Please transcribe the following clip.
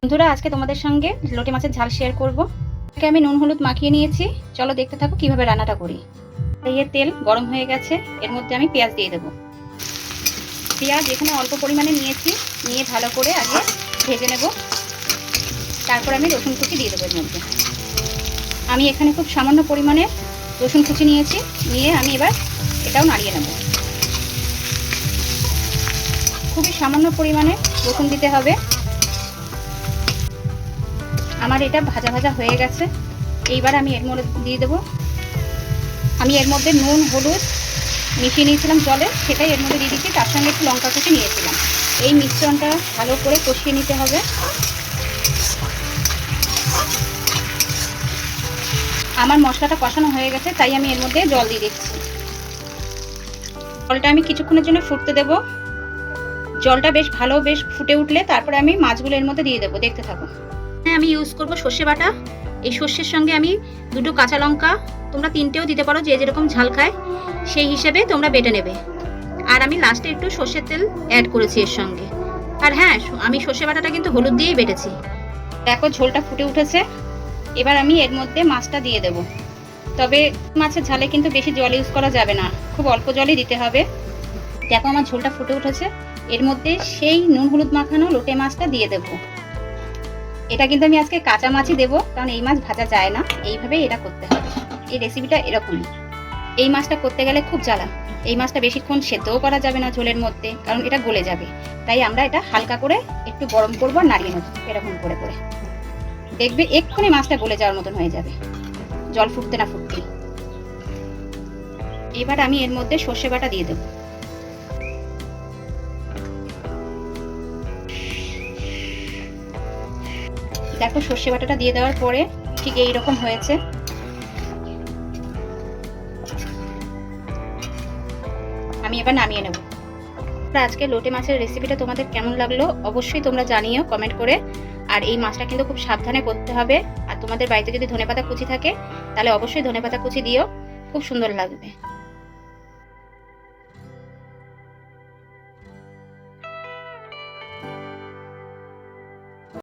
বন্ধুরা, আজকে তোমাদের সঙ্গে লোটে মাছের ঝাল শেয়ার করব। এটাকে আমি নুন হলুদ মাখিয়ে নিয়েছি। চলো দেখতে থাকো কিভাবে রান্নাটা করি। এই তেল গরম হয়ে গেছে, এর মধ্যে আমি পেঁয়াজ দিয়ে দেবো। পেঁয়াজ এখানে অল্প পরিমাণে নিয়েছি, নিয়ে ভালো করে আগে ভেজে নেব। তারপর আমি রসুন কুচি দিয়ে দেবো এর মধ্যে। আমি এখানে খুব সামান্য পরিমাণে রসুন কুচি নিয়েছি, নিয়ে আমি এবার এটাও নাড়িয়ে নেব। খুবই সামান্য পরিমাণে রসুন দিতে হবে। আমার এটা ভাজা ভাজা হয়ে গেছে। এইবার আমি এর মধ্যে দিয়ে দেবো। আমি এর মধ্যে নুন হলুদ মিশিয়ে নিয়েছিলাম জলে, সেটাই এর মধ্যে দিয়ে দিচ্ছি। তার সঙ্গে একটু লঙ্কা কুচি নিয়েছিলাম। এই মিশ্রণটা ভালো করে কষিয়ে নিতে হবে। আমার মশলাটা কষানো হয়ে গেছে, তাই আমি এর মধ্যে জল দিয়ে দিচ্ছি। জলটা আমি কিছুক্ষণের জন্য ফুটতে দেব। জলটা বেশ ফুটে উঠলে তারপরে আমি মাছগুলো এর মধ্যে দিয়ে দেবো। দেখতে থাকো। আমি ইউজ করব সর্ষে বাটা। এই সর্ষের সঙ্গে আমি দুটো কাঁচা লঙ্কা, তোমরা তিনটেও দিতে পারো, যে যেরকম ঝাল খায় সেই হিসেবে তোমরা বেটে নেবে। আর আমি লাস্টে একটু সর্ষের তেল অ্যাড করেছি এর সঙ্গে। আর হ্যাঁ, আমি সর্ষে বাটাটা কিন্তু হলুদ দিয়েই বেটেছি। দেখো ঝোলটা ফুটে উঠেছে। এবার আমি এর মধ্যে মাছটা দিয়ে দেব। তবে মাছের ঝালে কিন্তু বেশি জল ইউজ করা যাবে না, খুব অল্প জলই দিতে হবে। দেখো আমার ঝোলটা ফুটে উঠেছে। এর মধ্যে সেই নুন হলুদ মাখানো লোটে মাছটা দিয়ে দেবো। এটা কিন্তু আমি আজকে কাঁচা মাছই দেবো, কারণ এই মাছ ভাজা যায় না। এইভাবেই এটা করতে হবে। এই রেসিপিটা এরকমই। এই মাছটা করতে গেলে খুব জ্বালা। এই মাছটা বেশিক্ষণ সেদ্ধও করা যাবে না ঝোলের মধ্যে, কারণ এটা গলে যাবে। তাই আমরা এটা হালকা করে একটু গরম করবো আর নাড়িয়ে নেবো এরকম করে করে। দেখবে এক্ষুনি মাছটা গলে যাওয়ার মতন হয়ে যাবে, জল ফুটতে না ফুটতে। এবার আমি এর মধ্যে সর্ষে বাটা দিয়ে দেবো। দেখো সর্ষে বাটাটা দিয়ে দেওয়ার পরে ঠিক এইরকম হয়েছে। আমি এবার নামিয়ে নেব। আজকে লোটে মাছের রেসিপিটা তোমাদের কেমন লাগলো অবশ্যই তোমরা জানিও কমেন্ট করে। আর এই মাছটা কিন্তু খুব সাবধানে করতে হবে। আর তোমাদের বাড়িতে যদি ধনেপাতা কুচি থাকে তাহলে অবশ্যই ধনেপাতা কুচি দিও, খুব সুন্দর লাগবে।